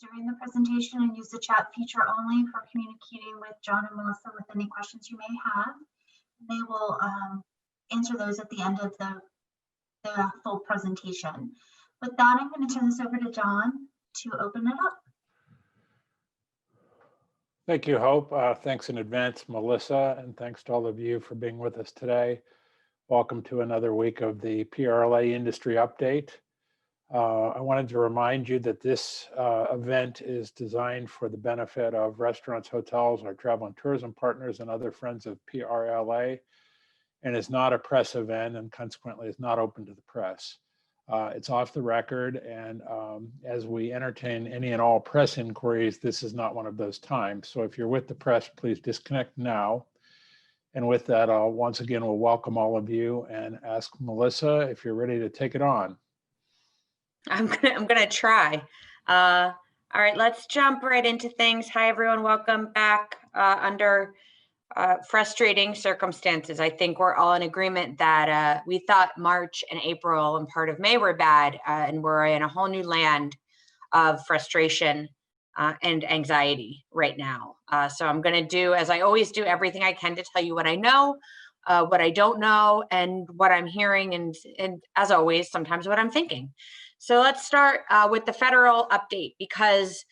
during the presentation and use the chat feature only for communicating with John and Melissa with any questions you may have. They will answer those at the end of the full presentation. With that, I'm going to turn this over to John to open it up. Thank you, Hope. Thanks in advance, Melissa, and thanks to all of you for being with us today. Welcome to another week of the PRLA Industry Update. I wanted to remind you that this event is designed for the benefit of restaurants, hotels, our travel and tourism partners, and other friends of PRLA, and is not a press event and consequently is not open to the press. It's off the record, and as we entertain any and all press inquiries, this is not one of those times. So if you're with the press, please disconnect now. And with that, I'll once again will welcome all of you and ask Melissa if you're ready to take it on. I'm gonna try. All right, let's jump right into things. Hi, everyone. Welcome back under frustrating circumstances. I think we're all in agreement that we thought March and April and part of May were bad, and we're in a whole new land of frustration and anxiety right now. So I'm going to do, as I always do, everything I can to tell you what I know, what I don't know, and what I'm hearing, and as always, sometimes what I'm thinking. So let's start with the federal update, because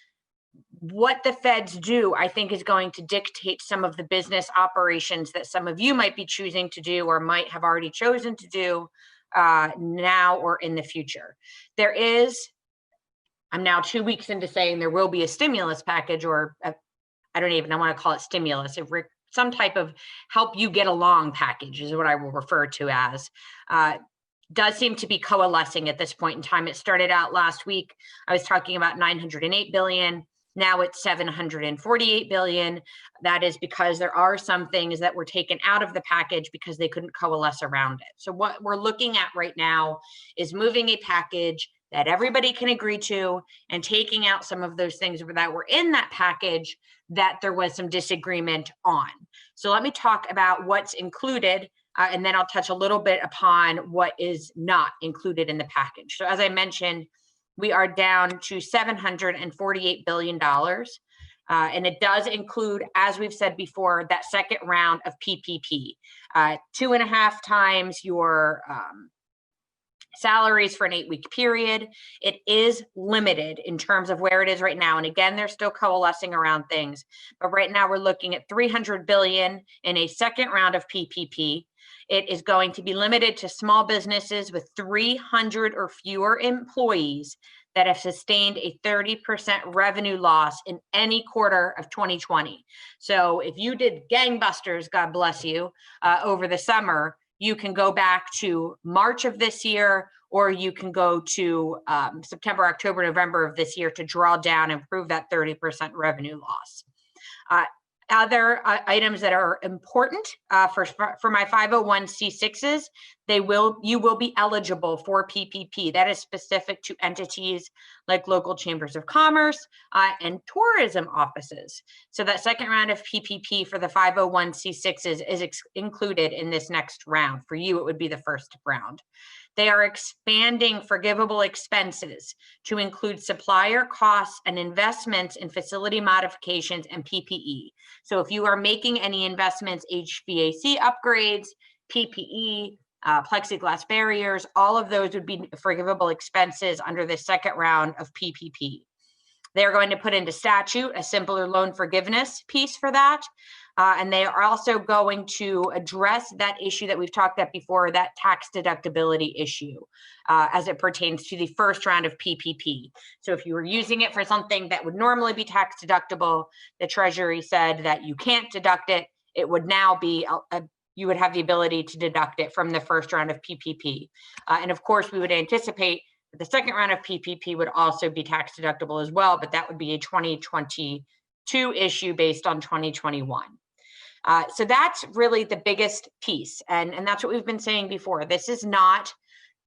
what the feds do, I think, is going to dictate some of the business operations that some of you might be choosing to do or might have already chosen to do now or in the future. There is, I'm now 2 weeks into saying there will be a stimulus package, or I want to call it stimulus, some type of help you get along package is what I will refer to as. Does seem to be coalescing at this point in time. It started out last week, I was talking about 908 billion. Now it's 748 billion. That is because there are some things that were taken out of the package because they couldn't coalesce around it. So what we're looking at right now is moving a package that everybody can agree to and taking out some of those things that were in that package that there was some disagreement on. So let me talk about what's included, and then I'll touch a little bit upon what is not included in the package. So as I mentioned, we are down to $748 billion. And it does include, as we've said before, that second round of PPP, 2.5 times your salaries for an 8-week period. It is limited in terms of where it is right now. And again, they're still coalescing around things. But right now we're looking at $300 billion in a second round of PPP. It is going to be limited to small businesses with 300 or fewer employees that have sustained a 30% revenue loss in any quarter of 2020. So if you did gangbusters, God bless you, over the summer, you can go back to March of this year, or you can go to September, October, November of this year to draw down and prove that 30% revenue loss. Other items that are important for my 501c6s, you will be eligible for PPP. That is specific to entities like local chambers of commerce and tourism offices. So that second round of PPP for the 501c6s is included in this next round. For you, it would be the first round. They are expanding forgivable expenses to include supplier costs and investments in facility modifications and PPE. So if you are making any investments, HVAC upgrades, PPE, plexiglass barriers, all of those would be forgivable expenses under the second round of PPP. They're going to put into statute a simpler loan forgiveness piece for that. And they are also going to address that issue that we've talked about before, that tax deductibility issue, as it pertains to the first round of PPP. So if you were using it for something that would normally be tax deductible, the Treasury said that you can't deduct it. It would now be, you would have the ability to deduct it from the first round of PPP. And of course, we would anticipate that the second round of PPP would also be tax deductible as well, but that would be a 2022 issue based on 2021. So that's really the biggest piece. And that's what we've been saying before. This is not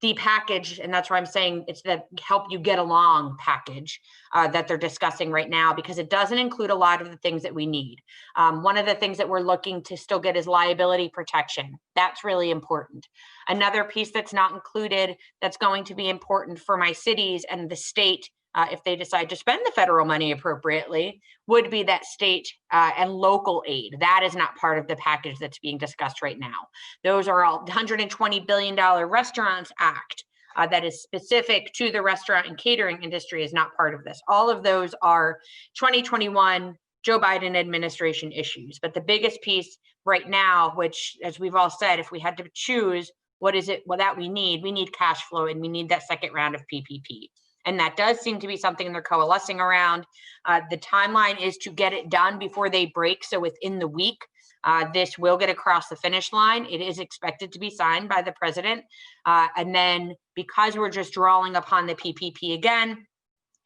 the package, and that's why I'm saying it's the help you get along package that they're discussing right now, because it doesn't include a lot of the things that we need. One of the things that we're looking to still get is liability protection. That's really important. Another piece that's not included that's going to be important for my cities and the state if they decide to spend the federal money appropriately, would be that state and local aid. That is not part of the package that's being discussed right now. Those are all $120 billion Restaurants Act that is specific to the restaurant and catering industry is not part of this. All of those are 2021 Joe Biden administration issues. But the biggest piece right now, which, as we've all said, if we had to choose, what is it that we need cash flow, and we need that second round of PPP. And that does seem to be something they're coalescing around. The timeline is to get it done before they break. So within the week, this will get across the finish line. It is expected to be signed by the president. And then because we're just drawing upon the PPP again,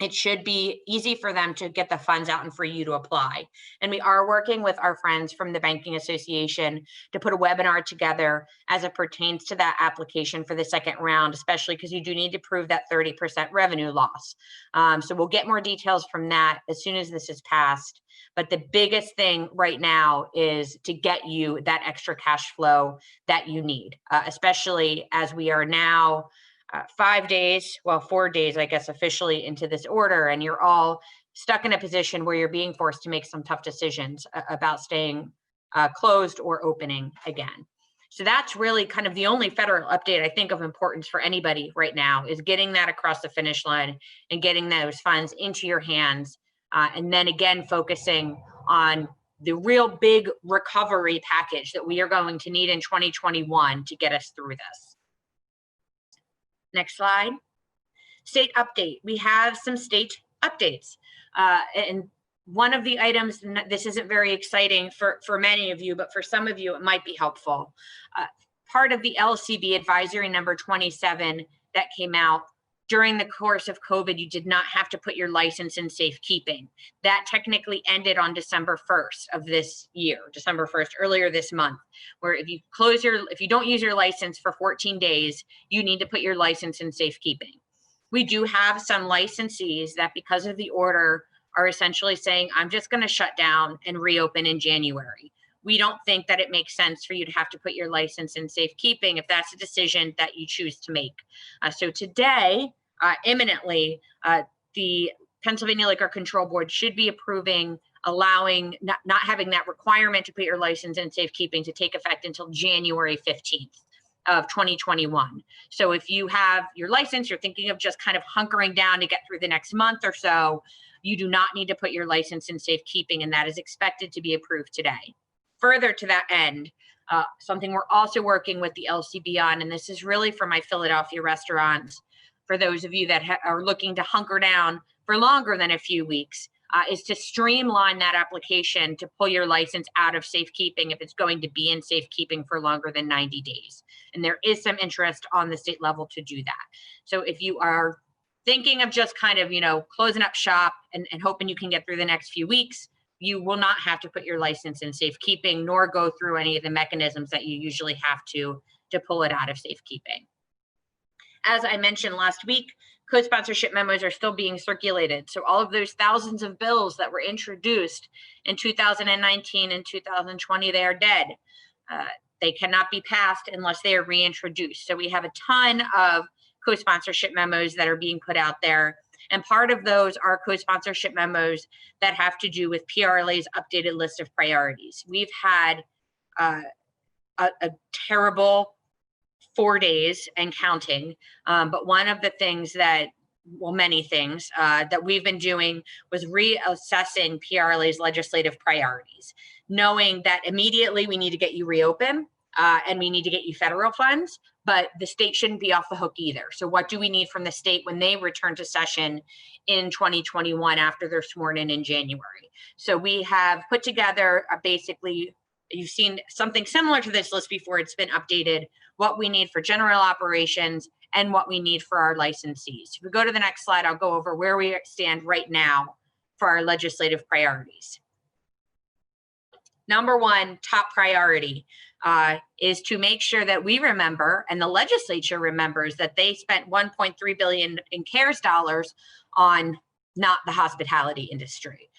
it should be easy for them to get the funds out and for you to apply. And we are working with our friends from the Banking Association to put a webinar together as it pertains to that application for the second round, especially because you do need to prove that 30% revenue loss. So we'll get more details from that as soon as this is passed. But the biggest thing right now is to get you that extra cash flow that you need, especially as we are now 4 days, I guess, officially into this order, and you're all stuck in a position where you're being forced to make some tough decisions about staying closed or opening again. So that's really kind of the only federal update I think of importance for anybody right now, is getting that across the finish line and getting those funds into your hands. And then again, focusing on the real big recovery package that we are going to need in 2021 to get us through this. Next slide. State update. We have some state updates. And one of the items, this isn't very exciting for many of you, but for some of you, it might be helpful. Part of the LCB advisory number 27 that came out during the course of COVID, you did not have to put your license in safekeeping. That technically ended on December 1st of this year, December 1st, earlier this month, where if you don't use your license for 14 days, you need to put your license in safekeeping. We do have some licensees that, because of the order, are essentially saying, I'm just going to shut down and reopen in January. We don't think that it makes sense for you to have to put your license in safekeeping if that's a decision that you choose to make. So today, imminently, the Pennsylvania Liquor Control Board should be approving allowing, not having that requirement to put your license in safekeeping to take effect until January 15th of 2021. So if you have your license, you're thinking of just kind of hunkering down to get through the next month or so, you do not need to put your license in safekeeping, and that is expected to be approved today. Further to that end, something we're also working with the LCB on, and this is really for my Philadelphia restaurants, for those of you that are looking to hunker down for longer than a few weeks, is to streamline that application to pull your license out of safekeeping if it's going to be in safekeeping for longer than 90 days. And there is some interest on the state level to do that. So if you are thinking of just kind of, closing up shop and hoping you can get through the next few weeks, you will not have to put your license in safekeeping, nor go through any of the mechanisms that you usually have to pull it out of safekeeping. As I mentioned last week, co-sponsorship memos are still being circulated. So all of those thousands of bills that were introduced in 2019 and 2020, they are dead. They cannot be passed unless they are reintroduced. So we have a ton of co-sponsorship memos that are being put out there. And part of those are co-sponsorship memos that have to do with PRLA's updated list of priorities. We've had a terrible 4 days and counting. But one of the things that, many things that we've been doing was reassessing PRLA's legislative priorities, knowing that immediately we need to get you reopened and we need to get you federal funds, but the state shouldn't be off the hook either. So what do we need from the state when they return to session in 2021 after they're sworn in January? So we have put together basically, you've seen something similar to this list before, it's been updated, what we need for general operations and what we need for our licensees. If we go to the next slide, I'll go over where we stand right now for our legislative priorities. Number one, top priority is to make sure that we remember, and the legislature remembers, that they spent $1.3 billion in CARES dollars on not the hospitality industry.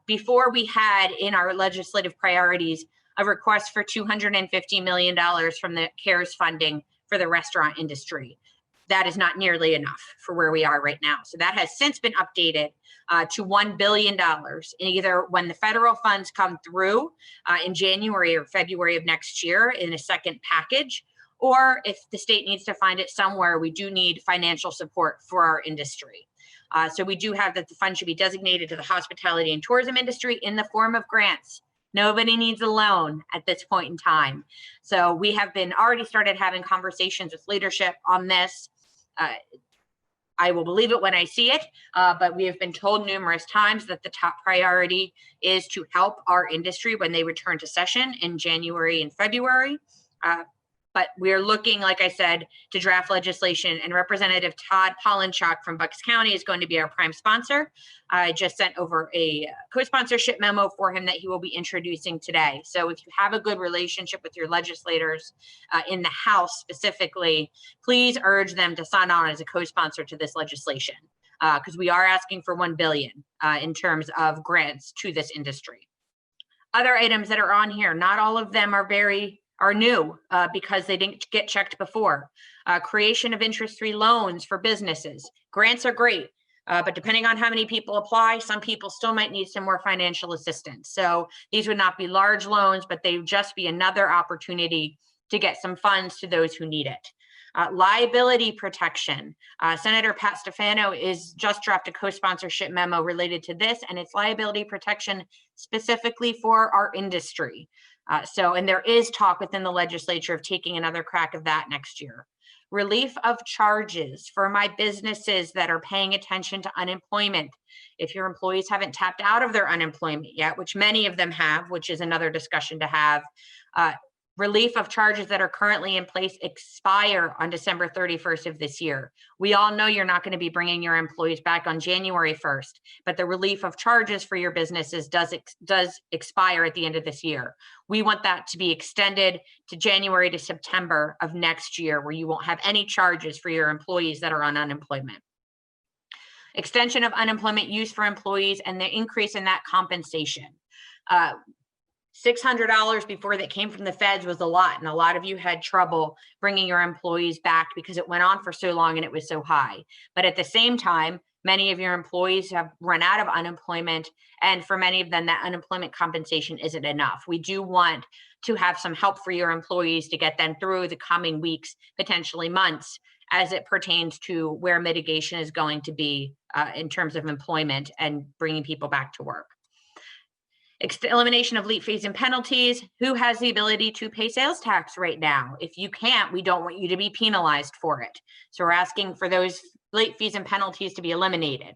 Before, we had in our legislative priorities a request for $250 million from the CARES funding for the restaurant industry. that is not nearly enough for where we are right now. So that has since been updated to $1 billion in either when the federal funds come through in January or February of next year in a second package, or if the state needs to find it somewhere, we do need financial support for our industry. So we do have that the fund should be designated to the hospitality and tourism industry in the form of grants. Nobody needs a loan at this point in time. So we have been already started having conversations with leadership on this. I will believe it when I see it, but we have been told numerous times that the top priority is to help our industry when they return to session in January and February. But we're looking, like I said, to draft legislation, and Representative Todd Pollinchak from Bucks County is going to be our prime sponsor. I just sent over a co-sponsorship memo for him that he will be introducing today. So if you have a good relationship with your legislators in the House specifically, please urge them to sign on as a co-sponsor to this legislation, because we are asking for $1 billion in terms of grants to this industry. Other items that are on here, not all of them are new because they didn't get checked before. Creation of interest-free loans for businesses. Grants are great, but depending on how many people apply, some people still might need some more financial assistance. So these would not be large loans, but they would just be another opportunity to get some funds to those who need it. Liability protection. Senator Pat Stefano is just dropped a co-sponsorship memo related to this, and it's liability protection specifically for our industry. And there is talk within the legislature of taking another crack of that next year. Relief of charges for my businesses that are paying attention to unemployment. If your employees haven't tapped out of their unemployment yet, which many of them have, which is another discussion to have, relief of charges that are currently in place expire on December 31st of this year. We all know you're not going to be bringing your employees back on January 1st, but the relief of charges for your businesses does expire at the end of this year. We want that to be extended to January to September of next year, where you won't have any charges for your employees that are on unemployment. Extension of unemployment use for employees and the increase in that compensation. $600 before that came from the feds was a lot, and a lot of you had trouble bringing your employees back because it went on for so long and it was so high. But at the same time, many of your employees have run out of unemployment, and for many of them, that unemployment compensation isn't enough. We do want to have some help for your employees to get them through the coming weeks, potentially months, as it pertains to where mitigation is going to be in terms of employment and bringing people back to work. Elimination of late fees and penalties. Who has the ability to pay sales tax right now? If you can't, we don't want you to be penalized for it. So we're asking for those late fees and penalties to be eliminated.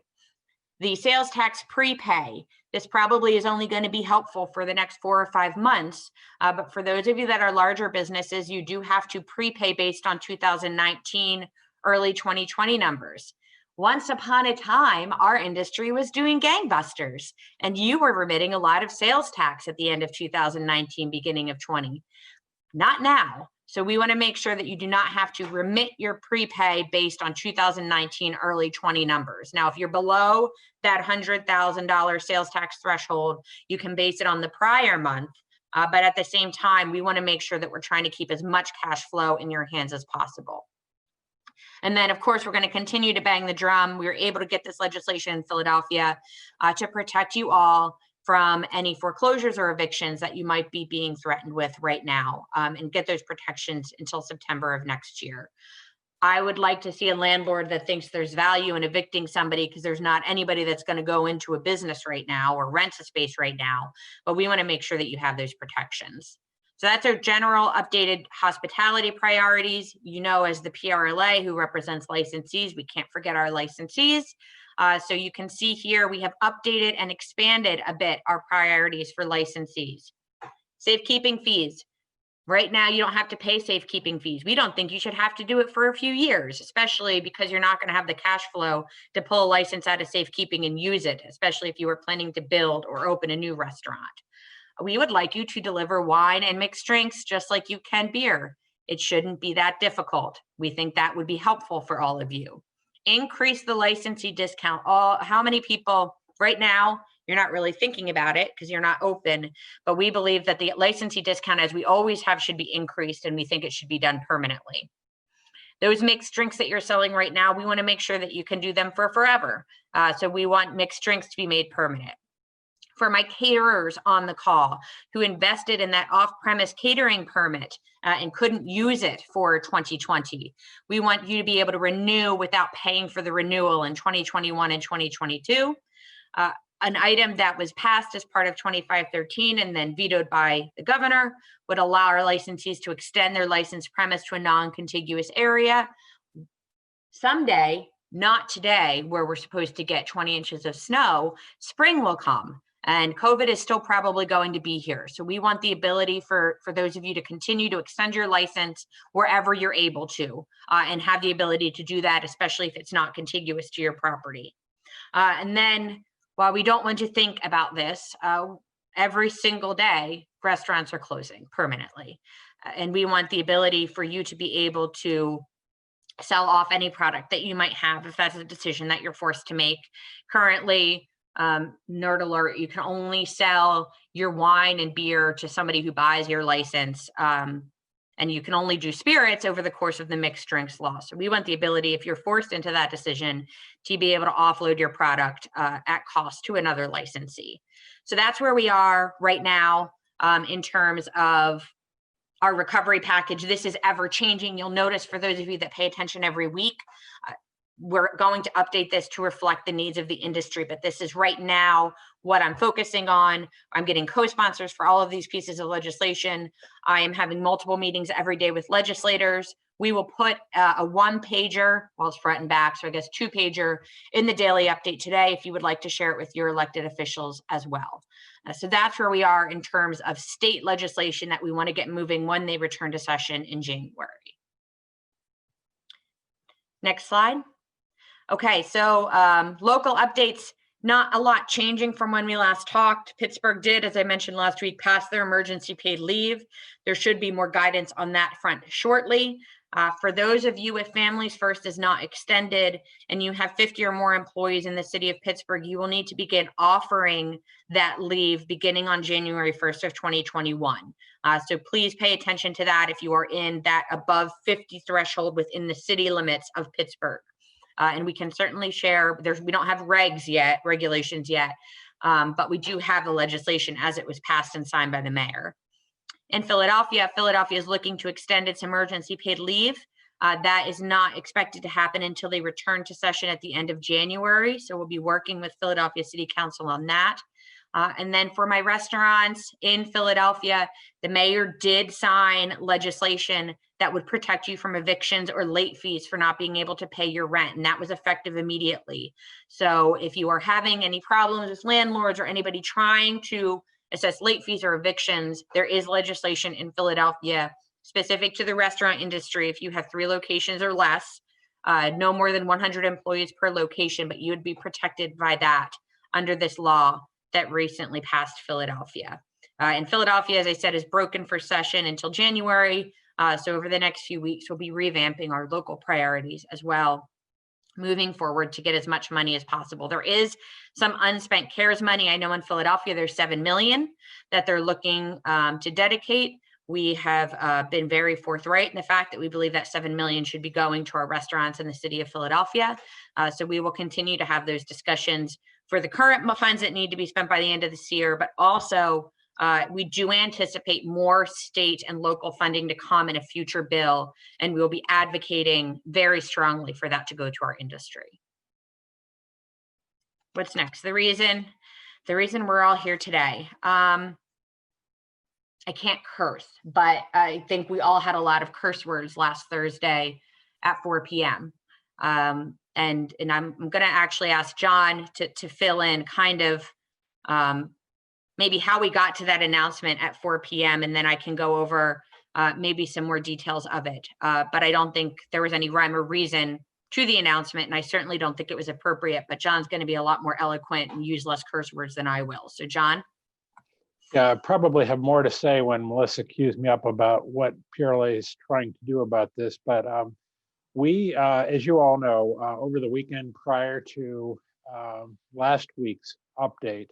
The sales tax prepay. This probably is only going to be helpful for the next 4 or 5 months. But for those of you that are larger businesses, you do have to prepay based on 2019, early 2020 numbers. Once upon a time, our industry was doing gangbusters, and you were remitting a lot of sales tax at the end of 2019, beginning of 20. Not now. So we want to make sure that you do not have to remit your prepay based on 2019, early 20 numbers. Now, if you're below that $100,000 sales tax threshold, you can base it on the prior month. But at the same time, we want to make sure that we're trying to keep as much cash flow in your hands as possible. And then, of course, we're going to continue to bang the drum. We were able to get this legislation in Philadelphia to protect you all from any foreclosures or evictions that you might be being threatened with right now, and get those protections until September of next year. I would like to see a landlord that thinks there's value in evicting somebody, because there's not anybody that's going to go into a business right now or rent a space right now, but we want to make sure that you have those protections. So that's our general updated hospitality priorities. You know, as the PRLA, who represents licensees, we can't forget our licensees. So you can see here, we have updated and expanded a bit our priorities for licensees. Safekeeping fees. Right now, you don't have to pay safekeeping fees. We don't think you should have to do it for a few years, especially because you're not going to have the cash flow to pull a license out of safekeeping and use it, especially if you were planning to build or open a new restaurant. We would like you to deliver wine and mixed drinks just like you can beer. It shouldn't be that difficult. We think that would be helpful for all of you. Increase the licensee discount. How many people right now, you're not really thinking about it because you're not open, but we believe that the licensee discount, as we always have, should be increased, and we think it should be done permanently. Those mixed drinks that you're selling right now, we want to make sure that you can do them for forever. So we want mixed drinks to be made permanent. For my caterers on the call who invested in that off-premise catering permit and couldn't use it for 2020, we want you to be able to renew without paying for the renewal in 2021 and 2022. An item that was passed as part of 2513 and then vetoed by the governor would allow our licensees to extend their licensed premise to a non-contiguous area. Someday, not today, where we're supposed to get 20 inches of snow, spring will come. And COVID is still probably going to be here. So we want the ability for those of you to continue to extend your license wherever you're able to, and have the ability to do that, especially if it's not contiguous to your property. And then while we don't want to think about this, every single day, restaurants are closing permanently. And we want the ability for you to be able to sell off any product that you might have if that's a decision that you're forced to make. Currently, nerd alert, you can only sell your wine and beer to somebody who buys your license, and you can only do spirits over the course of the mixed drinks law. So we want the ability, if you're forced into that decision, to be able to offload your product at cost to another licensee. So that's where we are right now in terms of our recovery package. This is ever changing. You'll notice, for those of you that pay attention every week, we're going to update this to reflect the needs of the industry, but this is right now what I'm focusing on. I'm getting co-sponsors for all of these pieces of legislation. I am having multiple meetings every day with legislators. We will put a one-pager, well, it's front and back, so I guess two-pager in the daily update today if you would like to share it with your elected officials as well. So that's where we are in terms of state legislation that we want to get moving when they return to session in January. Next slide. Okay, so local updates, not a lot changing from when we last talked. Pittsburgh did, as I mentioned last week, pass their emergency paid leave. There should be more guidance on that front shortly. For those of you, if Families First is not extended and you have 50 or more employees in the city of Pittsburgh, you will need to begin offering that leave beginning on January 1st of 2021. So please pay attention to that if you are in that above 50 threshold within the city limits of Pittsburgh. And we can certainly share, we don't have regulations yet, but we do have the legislation as it was passed and signed by the mayor. In Philadelphia is looking to extend its emergency paid leave. That is not expected to happen until they return to session at the end of January. So we'll be working with Philadelphia City Council on that. And then for my restaurants in Philadelphia, the mayor did sign legislation that would protect you from evictions or late fees for not being able to pay your rent. And that was effective immediately. So if you are having any problems with landlords or anybody trying to assess late fees or evictions, there is legislation in Philadelphia specific to the restaurant industry. If you have 3 locations or less, no more than 100 employees per location, but you would be protected by that under this law that recently passed Philadelphia. And Philadelphia, as I said, is broken for session until January. So over the next few weeks, we'll be revamping our local priorities as well, moving forward to get as much money as possible. There is some unspent CARES money. I know in Philadelphia, there's $7 million that they're looking to dedicate. We have been very forthright in the fact that we believe that $7 million should be going to our restaurants in the city of Philadelphia. So we will continue to have those discussions for the current funds that need to be spent by the end of this year, but also we do anticipate more state and local funding to come in a future bill, and we'll be advocating very strongly for that to go to our industry. What's next? The reason we're all here today. I can't curse, but I think we all had a lot of curse words last Thursday at 4 p.m. And I'm going to actually ask John to fill in kind of maybe how we got to that announcement at 4 p.m. and then I can go over maybe some more details of it. But I don't think there was any rhyme or reason to the announcement, and I certainly don't think it was appropriate, but John's going to be a lot more eloquent and use less curse words than I will. So John? Yeah, I probably have more to say when Melissa cues me up about what PRLA is trying to do about this, but we, as you all know, over the weekend prior to last week's update,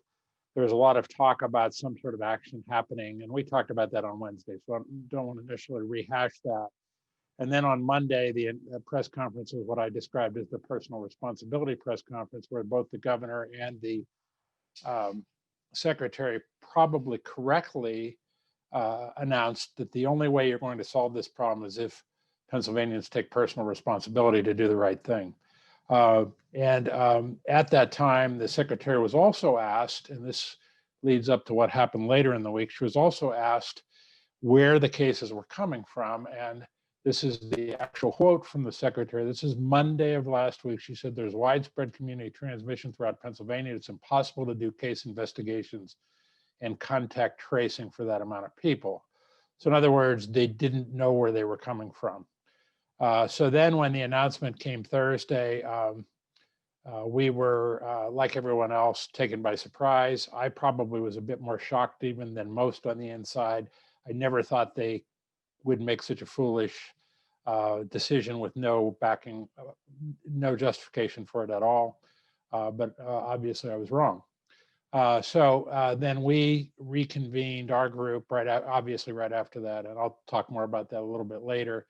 there was a lot of talk about some sort of action happening, and we talked about that on Wednesday, so I don't want to initially rehash that. And then on Monday, the press conference was what I described as the personal responsibility press conference, where both the governor and the secretary probably correctly announced that the only way you're going to solve this problem is if Pennsylvanians take personal responsibility to do the right thing. At that time, the secretary was also asked, and this leads up to what happened later in the week, she was also asked where the cases were coming from. And this is the actual quote from the secretary. This is Monday of last week. She said, "There's widespread community transmission throughout Pennsylvania. It's impossible to do case investigations and contact tracing for that amount of people." So in other words, they didn't know where they were coming from. So then when the announcement came Thursday, we were, like everyone else, taken by surprise. I probably was a bit more shocked even than most on the inside. I never thought they would make such a foolish decision with no backing, no justification for it at all. But obviously I was wrong. So then we reconvened our group obviously right after that, and I'll talk more about that a little bit later.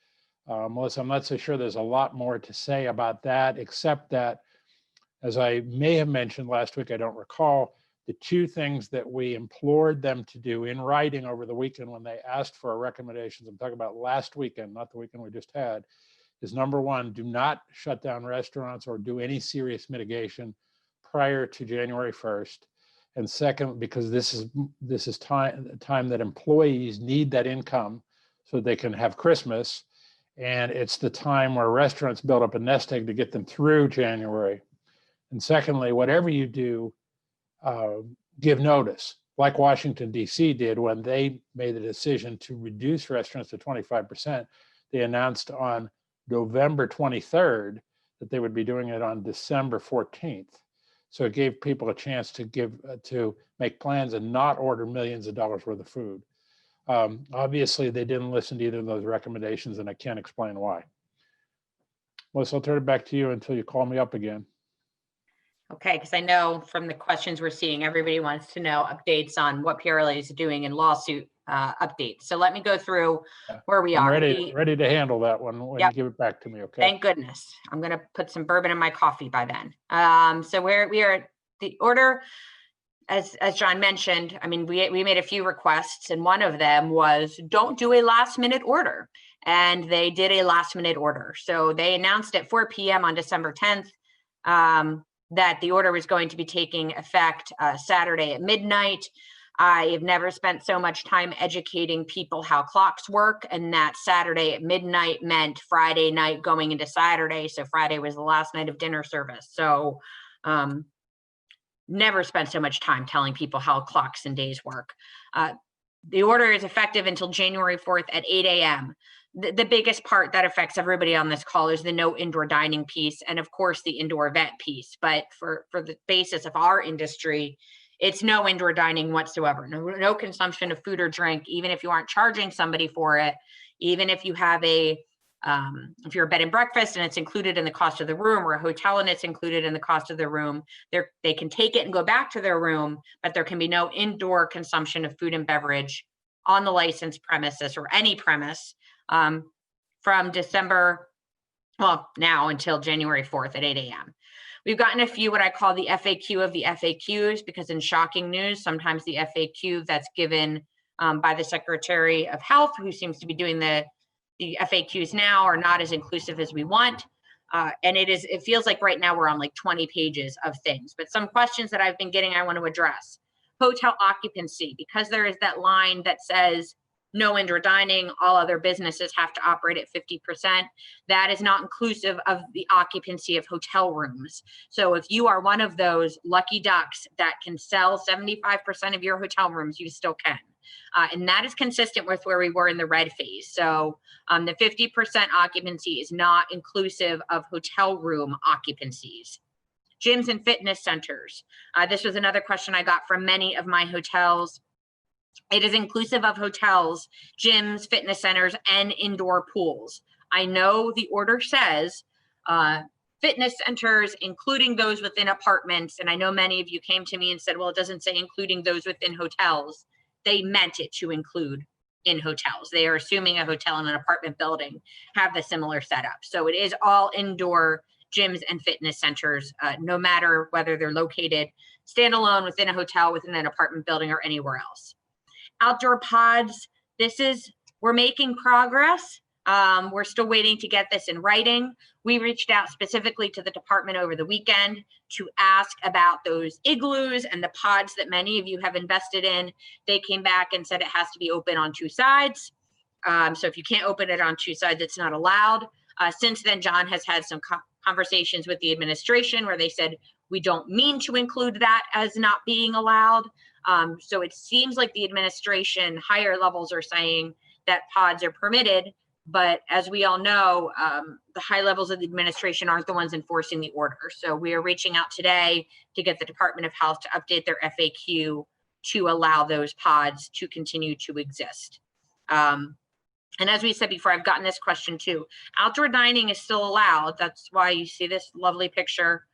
Melissa, I'm not so sure there's a lot more to say about that, except that, as I may have mentioned last week, I don't recall, the two things that we implored them to do in writing over the weekend when they asked for our recommendations, I'm talking about last weekend, not the weekend we just had, is number one, do not shut down restaurants or do any serious mitigation prior to January 1st. And second, because this is time that employees need that income so they can have Christmas. And it's the time where restaurants build up a nest egg to get them through January. And secondly, whatever you do, give notice, like Washington, D.C. did when they made the decision to reduce restaurants to 25%. They announced on November 23rd that they would be doing it on December 14th. So it gave people a chance to make plans and not order millions of dollars worth of food. Obviously, they didn't listen to either of those recommendations, and I can't explain why. Melissa, I'll turn it back to you until you call me up again. Okay, because I know from the questions we're seeing, everybody wants to know updates on what PRLA is doing in lawsuit updates. So let me go through where we are. Ready to handle that one when you give it back to me, okay? Thank goodness. I'm going to put some bourbon in my coffee by then. So we are the order, as John mentioned, I mean, we made a few requests, and one of them was don't do a last minute order. And they did a last minute order. So they announced at 4 p.m. on December 10th that the order was going to be taking effect Saturday at midnight. I have never spent so much time educating people how clocks work, and that Saturday at midnight meant Friday night going into Saturday. So Friday was the last night of dinner service. So never spent so much time telling people how clocks and days work. The order is effective until January 4th at 8 a.m. The biggest part that affects everybody on this call is the no indoor dining piece, and of course the indoor event piece. But for the basis of our industry, it's no indoor dining whatsoever. No consumption of food or drink, even if you aren't charging somebody for it. Even if you have if you're a bed and breakfast and it's included in the cost of the room, or a hotel and it's included in the cost of the room, they can take it and go back to their room, but there can be no indoor consumption of food and beverage on the licensed premises or any premise from December, well, now until January 4th at 8 a.m. We've gotten a few what I call the FAQ of the FAQs, because in shocking news, sometimes the FAQ that's given by the Secretary of Health, who seems to be doing the FAQs now, are not as inclusive as we want. And it feels like right now we're on like 20 pages of things, but some questions that I've been getting, I want to address. Hotel occupancy, because there is that line that says no indoor dining, all other businesses have to operate at 50%. That is not inclusive of the occupancy of hotel rooms. So if you are one of those lucky ducks that can sell 75% of your hotel rooms, you still can. And that is consistent with where we were in the red phase. So the 50% occupancy is not inclusive of hotel room occupancies. Gyms and fitness centers. This was another question I got from many of my hotels. It is inclusive of hotels, gyms, fitness centers, and indoor pools. I know the order says fitness centers, including those within apartments. And I know many of you came to me and said, well, it doesn't say including those within hotels. They meant it to include in hotels. They are assuming a hotel and an apartment building have the similar setup. So it is all indoor gyms and fitness centers, no matter whether they're located standalone within a hotel, within an apartment building, or anywhere else. Outdoor pods, we're making progress. We're still waiting to get this in writing. We reached out specifically to the department over the weekend to ask about those igloos and the pods that many of you have invested in. They came back and said it has to be open on two sides. So if you can't open it on two sides, it's not allowed. Since then, John has had some conversations with the administration where they said, we don't mean to include that as not being allowed. So it seems like the administration, higher levels, are saying that pods are permitted. But as we all know, the high levels of the administration aren't the ones enforcing the order. So we are reaching out today to get the Department of Health to update their FAQ to allow those pods to continue to exist. And as we said before, I've gotten this question too. Outdoor dining is still allowed. That's why you see this lovely picture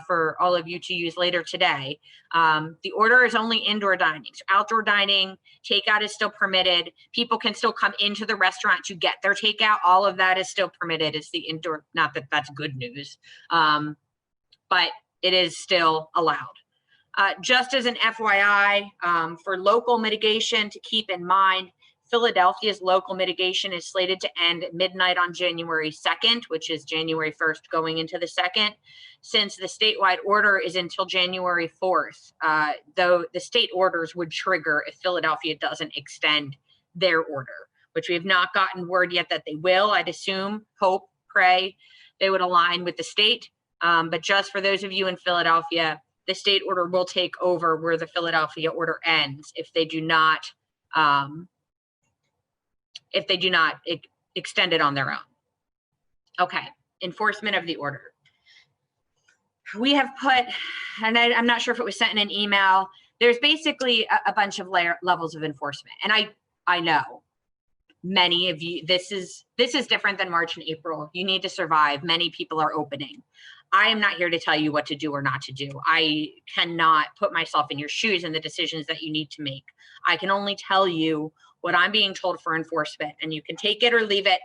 for all of you to use later today. The order is only indoor dining. So outdoor dining, takeout is still permitted. People can still come into the restaurant to get their takeout. All of that is still permitted. It's the indoor, not that that's good news, but it is still allowed. Just as an FYI, for local mitigation to keep in mind, Philadelphia's local mitigation is slated to end at midnight on January 2nd, which is January 1st going into the 2nd, since the statewide order is until January 4th, though the state orders would trigger if Philadelphia doesn't extend their order, which we have not gotten word yet that they will. I'd assume, hope, pray they would align with the state. But just for those of you in Philadelphia, the state order will take over where the Philadelphia order ends if they do not extend it on their own. Okay, enforcement of the order. We have put, and I'm not sure if it was sent in an email, there's basically a bunch of levels of enforcement. And I know many of you, this is different than March and April. You need to survive. Many people are opening. I am not here to tell you what to do or not to do. I cannot put myself in your shoes and the decisions that you need to make. I can only tell you what I'm being told for enforcement, and you can take it or leave it.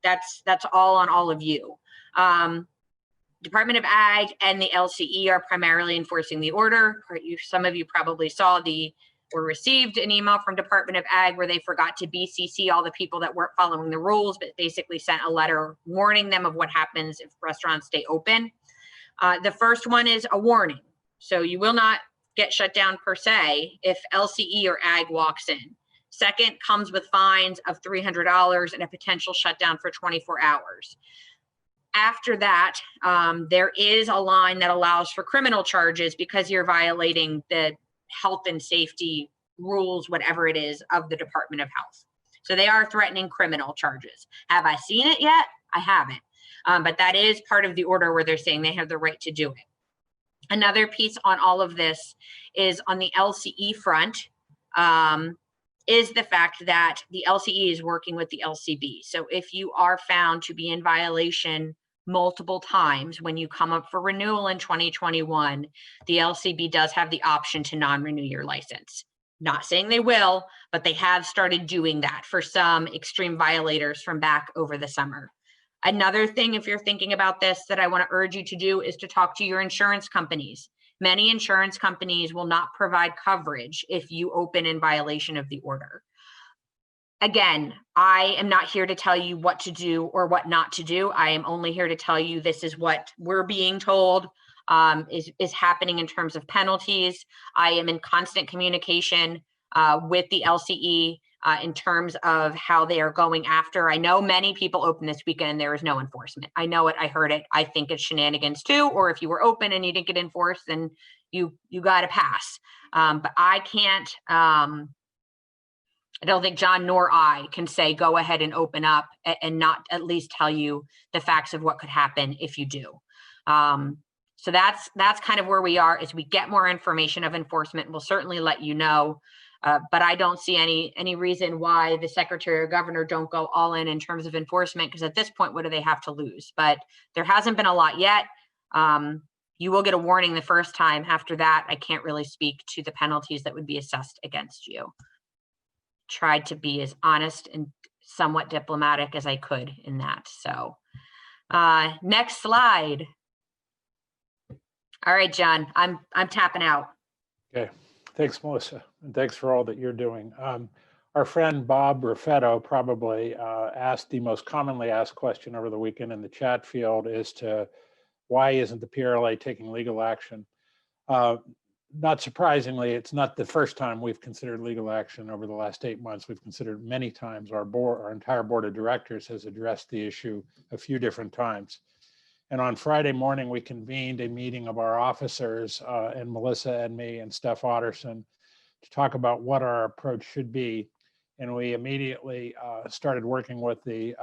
That's all on all of you. Department of Ag and the LCE are primarily enforcing the order. Some of you probably saw or received an email from Department of Ag where they forgot to BCC all the people that weren't following the rules, but basically sent a letter warning them of what happens if restaurants stay open. The first one is a warning. So you will not get shut down per se if LCE or Ag walks in. Second comes with fines of $300 and a potential shutdown for 24 hours. After that, there is a line that allows for criminal charges because you're violating the health and safety rules, whatever it is, of the Department of Health. So they are threatening criminal charges. Have I seen it yet? I haven't. But that is part of the order where they're saying they have the right to do it. Another piece on all of this is on the LCE front, is the fact that the LCE is working with the LCB. So if you are found to be in violation multiple times when you come up for renewal in 2021, the LCB does have the option to non-renew your license. Not saying they will, but they have started doing that for some extreme violators from back over the summer. Another thing, if you're thinking about this, that I want to urge you to do is to talk to your insurance companies. Many insurance companies will not provide coverage if you open in violation of the order. Again, I am not here to tell you what to do or what not to do. I am only here to tell you this is what we're being told is happening in terms of penalties. I am in constant communication with the LCE in terms of how they are going after. I know many people open this weekend and there is no enforcement. I know it, I heard it. I think it's shenanigans too, or if you were open and you didn't get enforced, then you got to pass. But I can't, I don't think John nor I can say, go ahead and open up and not at least tell you the facts of what could happen if you do. So that's kind of where we are. As we get more information of enforcement, we'll certainly let you know. But I don't see any reason why the Secretary or Governor don't go all in terms of enforcement, because at this point, what do they have to lose? But there hasn't been a lot yet. You will get a warning the first time. After that, I can't really speak to the penalties that would be assessed against you. tried to be as honest and somewhat diplomatic as I could in that. So next slide. All right, John, I'm tapping out. Okay, thanks, Melissa, and thanks for all that you're doing. Our friend Bob Raffetto probably asked the most commonly asked question over the weekend in the chat field as to why isn't the PRLA taking legal action? Not surprisingly, it's not the first time we've considered legal action over the last 8 months. We've considered many times. Our entire board of directors has addressed the issue a few different times. And on Friday morning, we convened a meeting of our officers and Melissa and me and Steph Otterson to talk about what our approach should be. And we immediately started working with the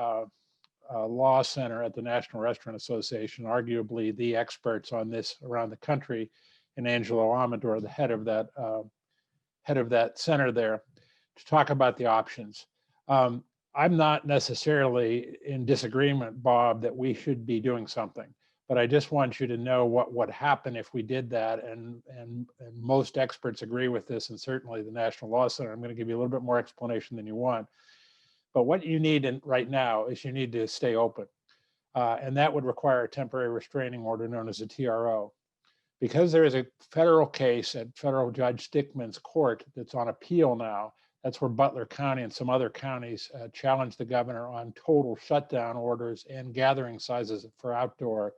Law Center at the National Restaurant Association, arguably the experts on this around the country, and Angelo Amador, the head of that center there, to talk about the options. I'm not necessarily in disagreement, Bob, that we should be doing something, but I just want you to know what would happen if we did that. And most experts agree with this, and certainly the National Law Center. I'm going to give you a little bit more explanation than you want. But what you need right now is you need to stay open. And that would require a temporary restraining order known as a TRO. Because there is a federal case at Federal Judge Stickman's court that's on appeal now, that's where Butler County and some other counties challenged the governor on total shutdown orders and gathering sizes for outdoor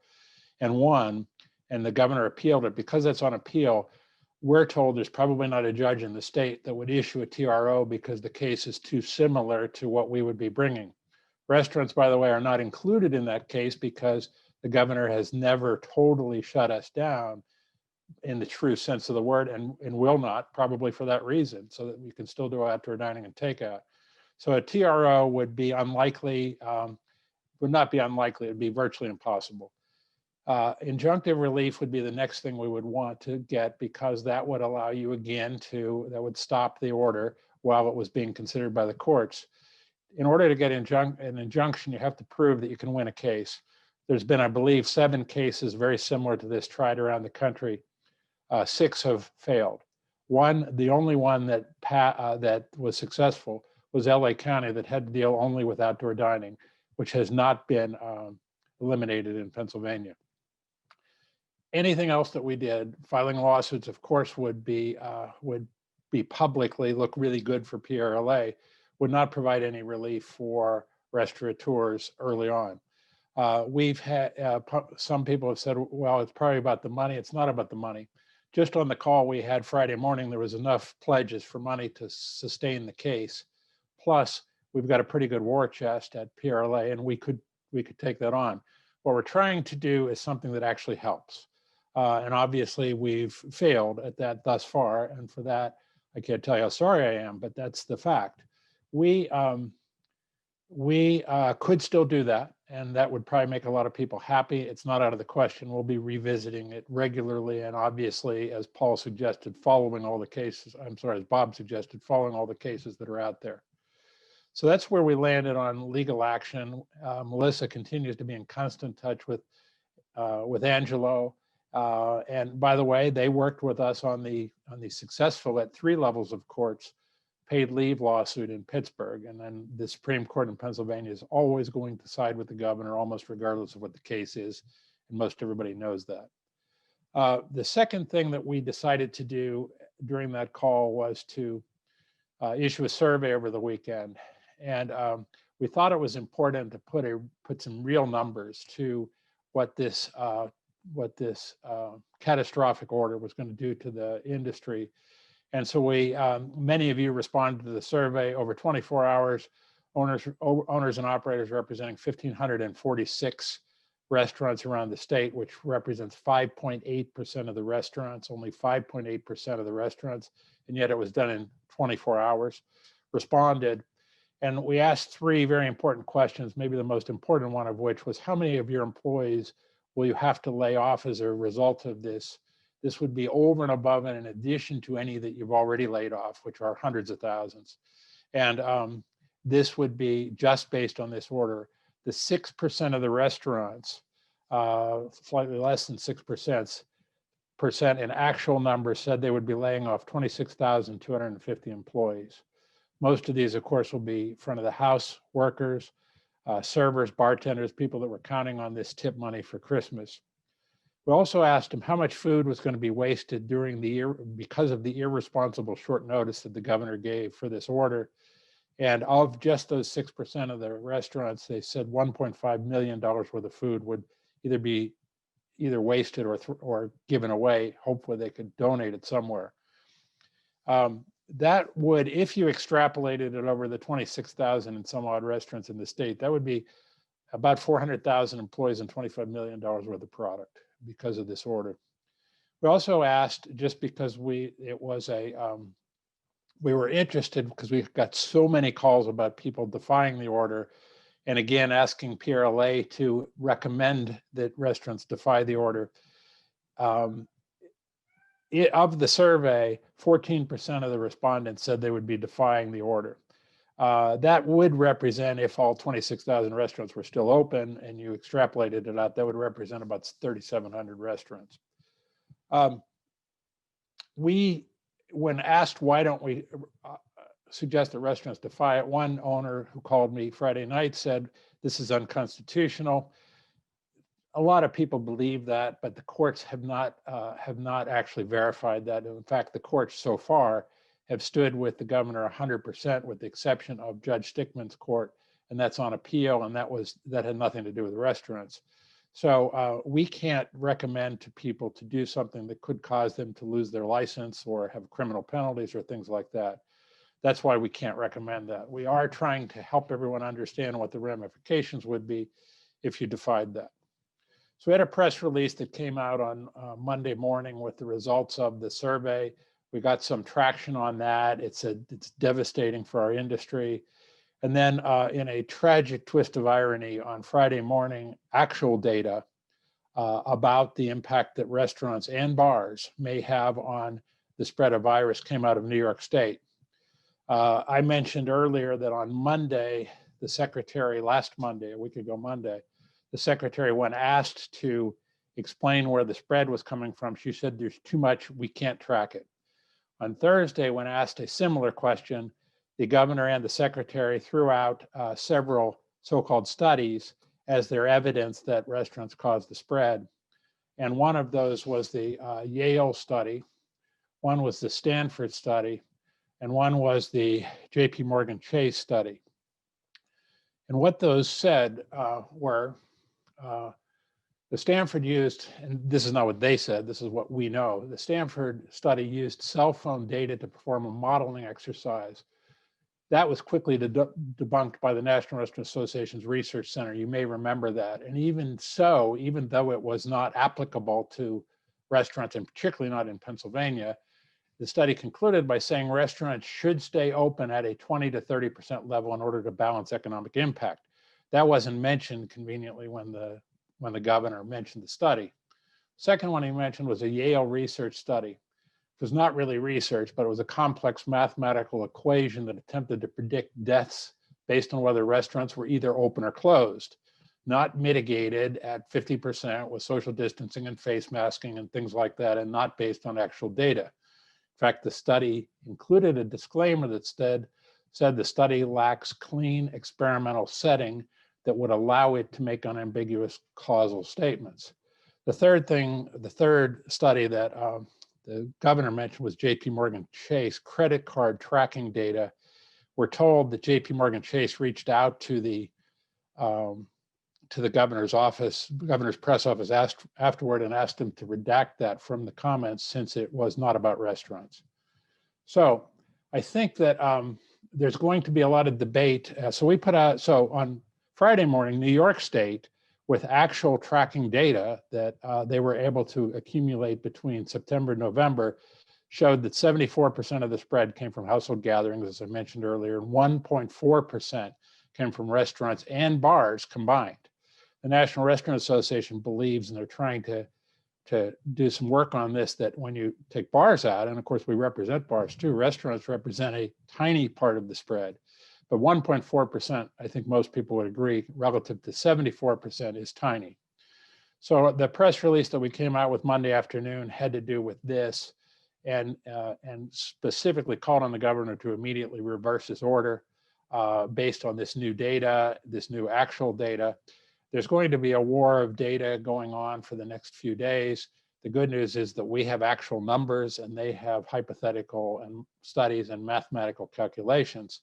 and won, and the governor appealed it. Because that's on appeal, we're told there's probably not a judge in the state that would issue a TRO because the case is too similar to what we would be bringing. Restaurants, by the way, are not included in that case because the governor has never totally shut us down in the true sense of the word, and will not, probably for that reason, so that we can still do outdoor dining and takeout. So a TRO would be unlikely, would not be unlikely, it would be virtually impossible. Injunctive relief would be the next thing we would want to get, because that would allow you again that would stop the order while it was being considered by the courts. In order to get an injunction, you have to prove that you can win a case. There's been, I believe, 7 cases very similar to this tried around the country. 6 have failed. The only one that was successful was LA County, that had to deal only with outdoor dining, which has not been eliminated in Pennsylvania. Anything else that we did, filing lawsuits, of course, would be publicly look really good for PRLA, would not provide any relief for restaurateurs early on. We've had, some people have said, well, it's probably about the money. It's not about the money. Just on the call we had Friday morning, there was enough pledges for money to sustain the case. Plus, we've got a pretty good war chest at PRLA, and we could take that on. What we're trying to do is something that actually helps. And obviously, we've failed at that thus far. And for that, I can't tell you how sorry I am, but that's the fact. We could still do that, and that would probably make a lot of people happy. It's not out of the question. We'll be revisiting it regularly, and obviously, as Paul suggested, following all the cases, as Bob suggested, following all the cases that are out there. So that's where we landed on legal action. Melissa continues to be in constant touch with Angelo. And by the way, they worked with us on the successful, at 3 levels of courts, paid leave lawsuit in Pittsburgh. And then the Supreme Court in Pennsylvania is always going to side with the governor, almost regardless of what the case is. And most everybody knows that. The second thing that we decided to do during that call was to issue a survey over the weekend. And we thought it was important to put some real numbers to what this catastrophic order was going to do to the industry. And so many of you responded to the survey. Over 24 hours, owners and operators representing 1,546 restaurants around the state, which represents 5.8% of the restaurants, only 5.8% of the restaurants, and yet it was done in 24 hours, responded. And we asked 3 very important questions, maybe the most important one of which was, how many of your employees will you have to lay off as a result of this? This would be over and above and in addition to any that you've already laid off, which are hundreds of thousands. And this would be just based on this order. The 6% of the restaurants, slightly less than 6% in actual numbers, said they would be laying off 26,250 employees. Most of these, of course, will be front of the house workers, servers, bartenders, people that were counting on this tip money for Christmas. We also asked them how much food was going to be wasted during the year because of the irresponsible short notice that the governor gave for this order. And of just those 6% of the restaurants, they said $1.5 million worth of food would either be wasted or given away. Hopefully they could donate it somewhere. That would, if you extrapolated it over the 26,000 and some odd restaurants in the state, that would be about 400,000 employees and $25 million worth of product because of this order. We also asked, just because we were interested because we got so many calls about people defying the order, and again, asking PRLA to recommend that restaurants defy the order. Of the survey, 14% of the respondents said they would be defying the order. That would represent, if all 26,000 restaurants were still open and you extrapolated it out, that would represent about 3,700 restaurants. When asked why don't we suggest that restaurants defy it, one owner who called me Friday night said this is unconstitutional. A lot of people believe that, but the courts have not actually verified that. In fact, the courts so far have stood with the governor 100%, with the exception of Judge Stickman's court, and that's on appeal, and that had nothing to do with restaurants. So we can't recommend to people to do something that could cause them to lose their license or have criminal penalties or things like that. That's why we can't recommend that. We are trying to help everyone understand what the ramifications would be if you defied that. So we had a press release that came out on Monday morning with the results of the survey. We got some traction on that. It's devastating for our industry. And then in a tragic twist of irony, on Friday morning, actual data about the impact that restaurants and bars may have on the spread of virus came out of New York State. I mentioned earlier that on Monday, the secretary, last Monday, a week ago Monday, the secretary, when asked to explain where the spread was coming from, she said, there's too much, we can't track it. On Thursday, when asked a similar question, the governor and the secretary threw out several so-called studies as their evidence that restaurants caused the spread. And one of those was the Yale study, one was the Stanford study, and one was the JP Morgan Chase study. And what those said were, the Stanford used, and this is not what they said, this is what we know, the Stanford study used cell phone data to perform a modeling exercise. That was quickly debunked by the National Restaurant Association's Research Center. You may remember that. And even so, even though it was not applicable to restaurants, and particularly not in Pennsylvania, the study concluded by saying restaurants should stay open at a 20 to 30% level in order to balance economic impact. That wasn't mentioned conveniently when the governor mentioned the study. Second one he mentioned was a Yale research study. It was not really research, but it was a complex mathematical equation that attempted to predict deaths based on whether restaurants were either open or closed, not mitigated at 50% with social distancing and face masking and things like that, and not based on actual data. In fact, the study included a disclaimer that said the study lacks clean experimental setting that would allow it to make unambiguous causal statements. The third study that the governor mentioned was JP Morgan Chase credit card tracking data. We're told that JP Morgan Chase reached out to the governor's office, governor's press office afterward, and asked him to redact that from the comments since it was not about restaurants. So I think that there's going to be a lot of debate. So on Friday morning, New York State, with actual tracking data that they were able to accumulate between September and November, showed that 74% of the spread came from household gatherings, as I mentioned earlier, and 1.4% came from restaurants and bars combined. The National Restaurant Association believes, and they're trying to do some work on this, that when you take bars out, and of course we represent bars too, restaurants represent a tiny part of the spread. But 1.4%, I think most people would agree, relative to 74% is tiny. So the press release that we came out with Monday afternoon had to do with this. and specifically called on the governor to immediately reverse his order based on this new data, this new actual data. There's going to be a war of data going on for the next few days. The good news is that we have actual numbers and they have hypothetical and studies and mathematical calculations.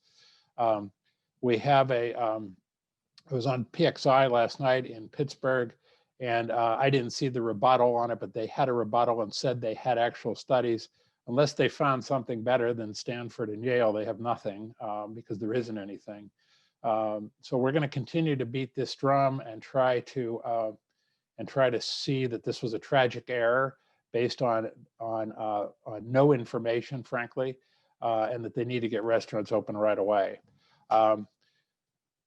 We have I was on PXI last night in Pittsburgh, and I didn't see the rebuttal on it, but they had a rebuttal and said they had actual studies. Unless they found something better than Stanford and Yale, they have nothing because there isn't anything. So we're going to continue to beat this drum and try to see that this was a tragic error based on no information, frankly, and that they need to get restaurants open right away.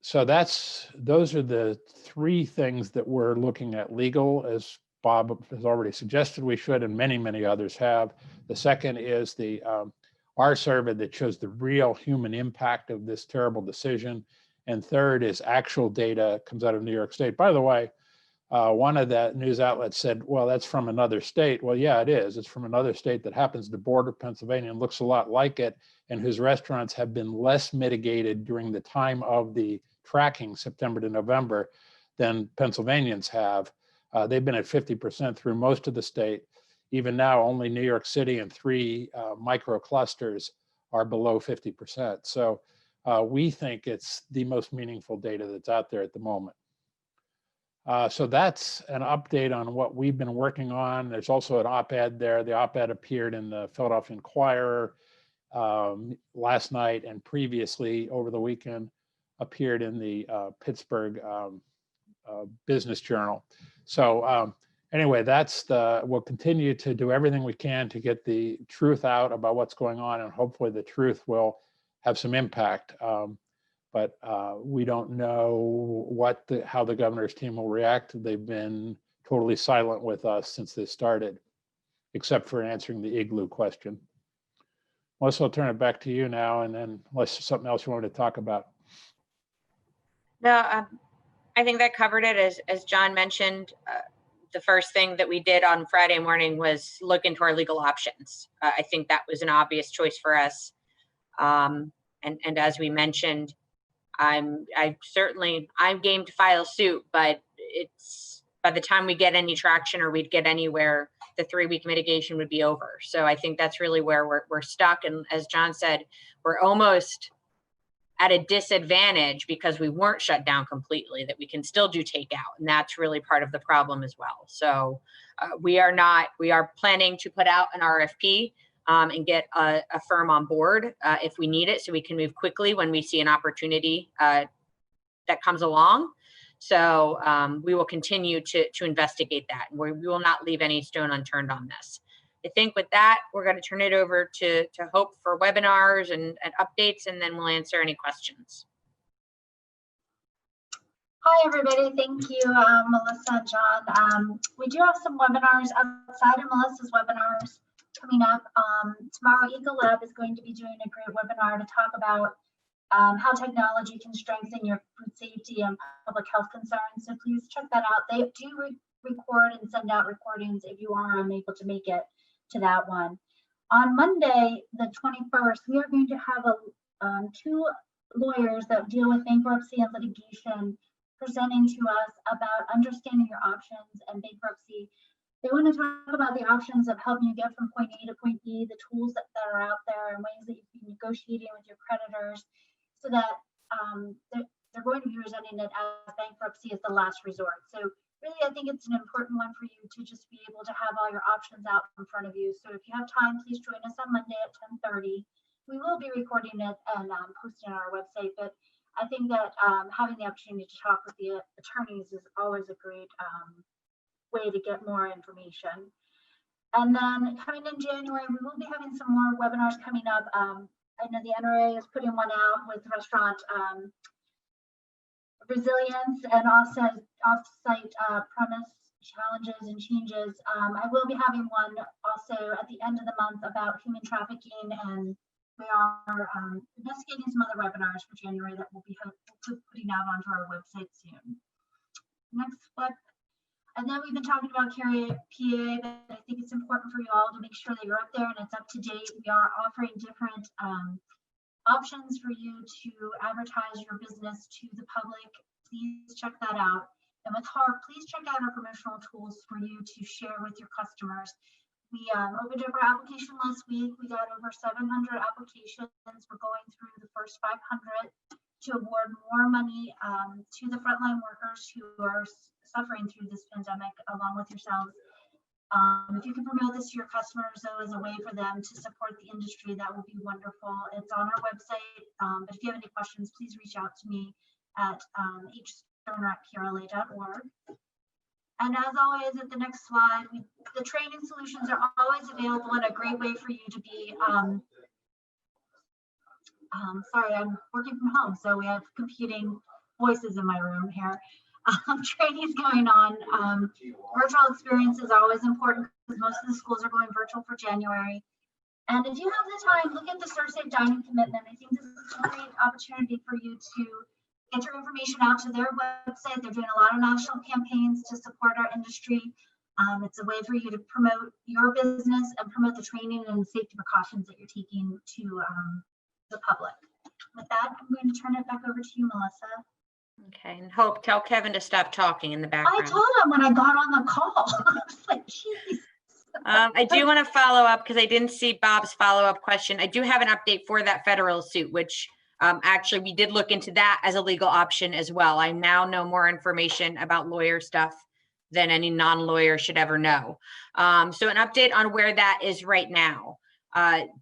So those are the three things that we're looking at legal, as Bob has already suggested we should, and many, many others have. The second is our survey that shows the real human impact of this terrible decision. And third is actual data comes out of New York State. By the way, one of the news outlets said, well, that's from another state. Well, yeah, it is. It's from another state that happens to border Pennsylvania and looks a lot like it, and whose restaurants have been less mitigated during the time of the tracking, September to November, than Pennsylvanians have. They've been at 50% through most of the state. Even now, only New York City and 3 micro clusters are below 50%. So we think it's the most meaningful data that's out there at the moment. So that's an update on what we've been working on. There's also an op-ed there. The op-ed appeared in the Philadelphia Inquirer last night, and previously over the weekend appeared in the Pittsburgh Business Journal. So anyway, we'll continue to do everything we can to get the truth out about what's going on, and hopefully the truth will have some impact. But we don't know how the governor's team will react. They've been totally silent with us since this started, except for answering the igloo question. Melissa, I'll turn it back to you now, and then unless there's something else you wanted to talk about. No, I think that covered it. As John mentioned, the first thing that we did on Friday morning was look into our legal options. I think that was an obvious choice for us. And as we mentioned, I'm game to file suit, but it's by the time we get any traction or we'd get anywhere, the 3-week mitigation would be over. So I think that's really where we're stuck. And as John said, we're almost at a disadvantage because we weren't shut down completely, that we can still do takeout. And that's really part of the problem as well. So we are planning to put out an RFP and get a firm on board if we need it, so we can move quickly when we see an opportunity that comes along. So we will continue to investigate that. And we will not leave any stone unturned on this. I think with that, we're going to turn it over to Hope for webinars and updates, and then we'll answer any questions. Hi, everybody. Thank you, Melissa and John. We do have some webinars outside of Melissa's webinars coming up. Tomorrow, EcoLab is going to be doing a great webinar to talk about how technology can strengthen your food safety and public health concerns. So please check that out. They do record and send out recordings if you are unable to make it to that one. On Monday, the 21st, we are going to have 2 lawyers that deal with bankruptcy and litigation presenting to us about understanding your options and bankruptcy. They want to talk about the options of helping you get from point A to point B, the tools that are out there, and ways that you can negotiate with your creditors, so that they're going to be presenting it as bankruptcy as the last resort. So really, I think it's an important one for you to just be able to have all your options out in front of you. So if you have time, please join us on Monday at 10:30. We will be recording it and posting it on our website, but I think that having the opportunity to talk with the attorneys is always a great way to get more information. And then coming in January, we will be having some more webinars coming up. I know the NRA is putting one out with restaurant resilience and off-site premise challenges and changes. I will be having one also at the end of the month about human trafficking, and we are investigating some other webinars for January that we'll be putting out onto our website soon. Next slide. And then we've been talking about PA, but I think it's important for you all to make sure that you're up there and it's up to date. We are offering different options for you to advertise your business to the public. Please check that out. And with HARP, please check out our promotional tools for you to share with your customers. We opened up our application last week. We got over 700 applications. We're going through the first 500 to award more money to the frontline workers who are suffering through this pandemic along with yourselves. If you can promote this to your customers, though, as a way for them to support the industry, that would be wonderful. It's on our website, but if you have any questions, please reach out to me at hstoner@prla.org. And as always, at the next slide, the training solutions are always available and a great way for you to be, sorry, I'm working from home, so we have competing voices in my room here. Trainings going on. Virtual experience is always important because most of the schools are going virtual for January. And if you have the time, look at the Serve Safe Dining commitment. I think this is a great opportunity for you to get your information out to their website. They're doing a lot of national campaigns to support our industry. It's a way for you to promote your business and promote the training and safety precautions that you're taking to the public. With that, I'm going to turn it back over to you, Melissa. Okay, and tell Kevin to stop talking in the background. I told him when I got on the call. I was like, geez. I do want to follow up because I didn't see Bob's follow-up question. I do have an update for that federal suit, which actually we did look into that as a legal option as well. I now know more information about lawyer stuff than any non-lawyer should ever know. So an update on where that is right now.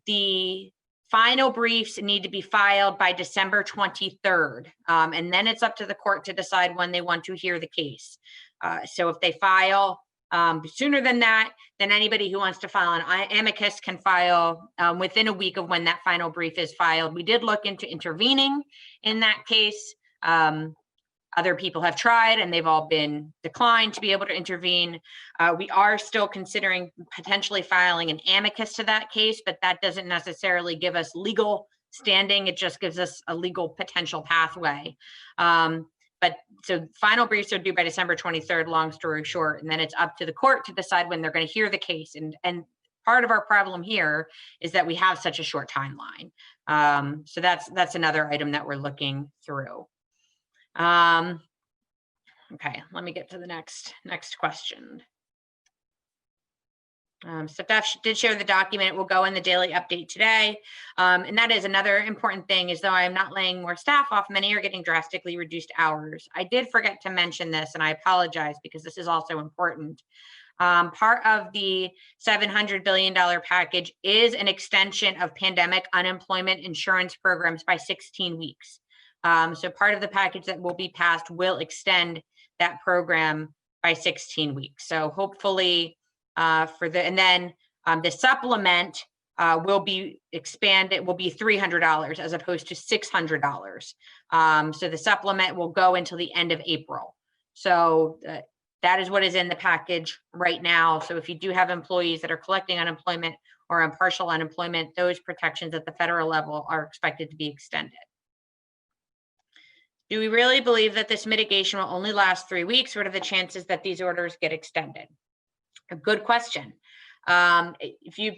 The final briefs need to be filed by December 23rd, and then it's up to the court to decide when they want to hear the case. So if they file sooner than that, then anybody who wants to file an amicus can file within a week of when that final brief is filed. We did look into intervening in that case. Other people have tried and they've all been declined to be able to intervene. We are still considering potentially filing an amicus to that case, but that doesn't necessarily give us legal standing. It just gives us a legal potential pathway. But so final briefs are due by December 23rd, long story short, and then it's up to the court to decide when they're going to hear the case. And part of our problem here is that we have such a short timeline. So that's another item that we're looking through. Okay, let me get to the next question. So Steph did share the document. It will go in the daily update today. And that is another important thing is though I'm not laying more staff off, many are getting drastically reduced hours. I did forget to mention this and I apologize because this is also important. Part of the $700 billion package is an extension of pandemic unemployment insurance programs by 16 weeks. So part of the package that will be passed will extend that program by 16 weeks. So hopefully and then the supplement will be expanded, will be $300 as opposed to $600. So the supplement will go until the end of April. So that is what is in the package right now. So if you do have employees that are collecting unemployment or on partial unemployment, those protections at the federal level are expected to be extended. Do we really believe that this mitigation will only last 3 weeks? What are the chances that these orders get extended? A good question. If you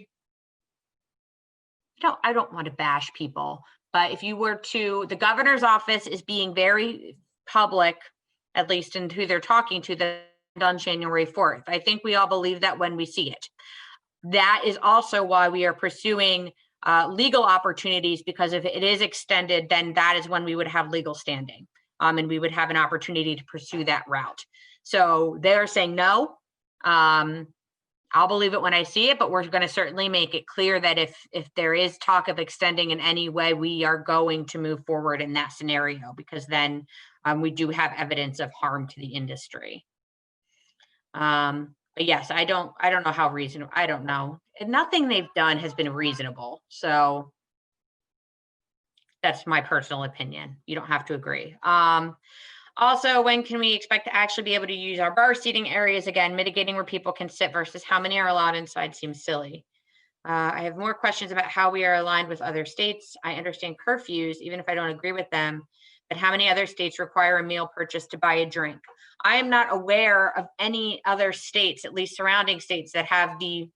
I don't want to bash people, but if you were to, the governor's office is being very public, at least in who they're talking to, that on January 4th. I think we all believe that when we see it. That is also why we are pursuing legal opportunities, because if it is extended, then that is when we would have legal standing and we would have an opportunity to pursue that route. So they're saying no. I'll believe it when I see it, but we're going to certainly make it clear that if there is talk of extending in any way, we are going to move forward in that scenario, because then we do have evidence of harm to the industry. But yes, I don't know how reasonable, I don't know. Nothing they've done has been reasonable. So that's my personal opinion. You don't have to agree. Also, when can we expect to actually be able to use our bar seating areas again? Mitigating where people can sit versus how many are allowed inside seems silly. I have more questions about how we are aligned with other states. I understand curfews, even if I don't agree with them, but how many other states require a meal purchase to buy a drink? I am not aware of any other states, at least surrounding states, that have the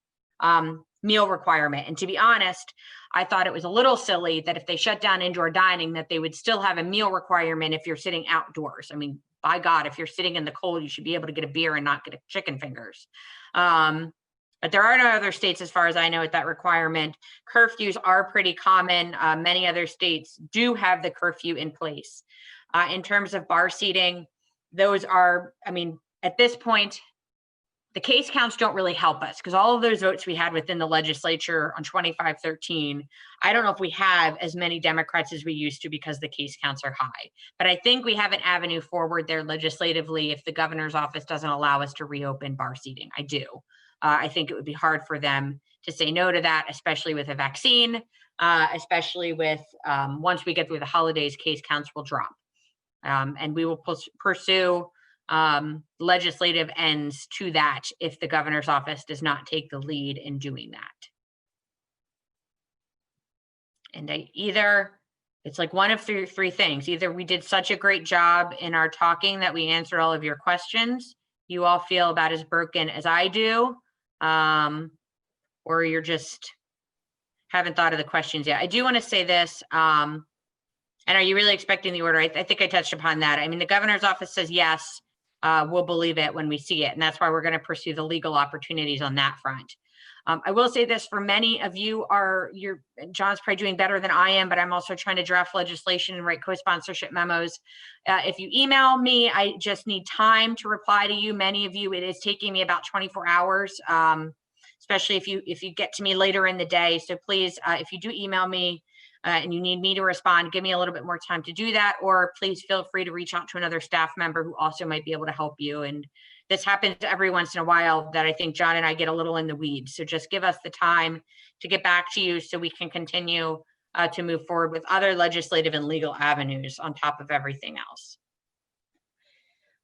meal requirement. And to be honest, I thought it was a little silly that if they shut down indoor dining, that they would still have a meal requirement if you're sitting outdoors. I mean, by God, if you're sitting in the cold, you should be able to get a beer and not get a chicken fingers. But there are no other states, as far as I know, with that requirement. Curfews are pretty common. Many other states do have the curfew in place. In terms of bar seating, those are, I mean, at this point, the case counts don't really help us, because all of those votes we had within the legislature on 2513, I don't know if we have as many Democrats as we used to because the case counts are high. But I think we have an avenue forward there legislatively if the governor's office doesn't allow us to reopen bar seating. I do. I think it would be hard for them to say no to that, especially with a vaccine, especially with once we get through the holidays, case counts will drop. And we will pursue legislative ends to that if the governor's office does not take the lead in doing that. And it's like one of three things. Either we did such a great job in our talking that we answered all of your questions, you all feel about as broken as I do, or you're just haven't thought of the questions yet. I do want to say this, and are you really expecting the order? I think I touched upon that. I mean, the governor's office says yes. We'll believe it when we see it. And that's why we're going to pursue the legal opportunities on that front. I will say this, for many of you John's probably doing better than I am, but I'm also trying to draft legislation and write co-sponsorship memos. If you email me, I just need time to reply to you. Many of you, it is taking me about 24 hours, especially if you get to me later in the day. So please, if you do email me, and you need me to respond, give me a little bit more time to do that, or please feel free to reach out to another staff member who also might be able to help you. And this happens every once in a while that I think John and I get a little in the weeds. So just give us the time to get back to you so we can continue to move forward with other legislative and legal avenues on top of everything else.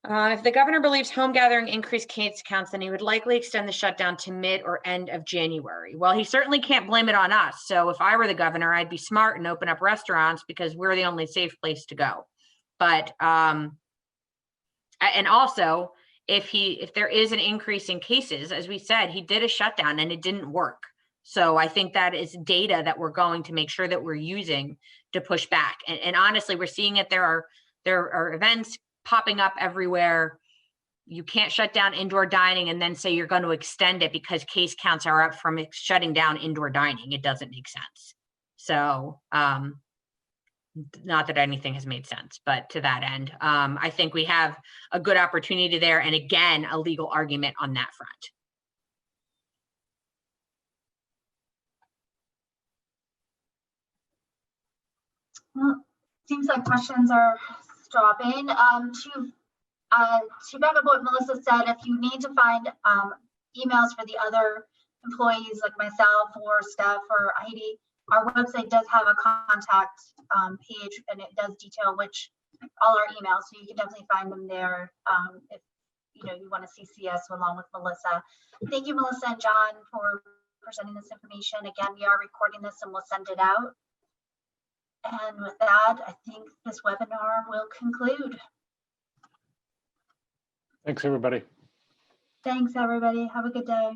If the governor believes home gathering increased case counts, then he would likely extend the shutdown to mid or end of January. Well, he certainly can't blame it on us. So if I were the governor, I'd be smart and open up restaurants because we're the only safe place to go. But, and also if there is an increase in cases, as we said, he did a shutdown and it didn't work. So I think that is data that we're going to make sure that we're using to push back. And honestly, we're seeing it. There are events popping up everywhere. You can't shut down indoor dining and then say you're going to extend it because case counts are up from shutting down indoor dining. It doesn't make sense. So not that anything has made sense, but to that end, I think we have a good opportunity there. And again, a legal argument on that front. Well, seems like questions are stopping. To back up what Melissa said, if you need to find emails for the other employees like myself or Steph or Heidi, our website does have a contact page, and it does detail all our emails, so you can definitely find them there if you want to CC us along with Melissa. Thank you, Melissa and John, for presenting this information. Again, we are recording this and we'll send it out. And with that, I think this webinar will conclude. Thanks, everybody. Thanks, everybody. Have a good day.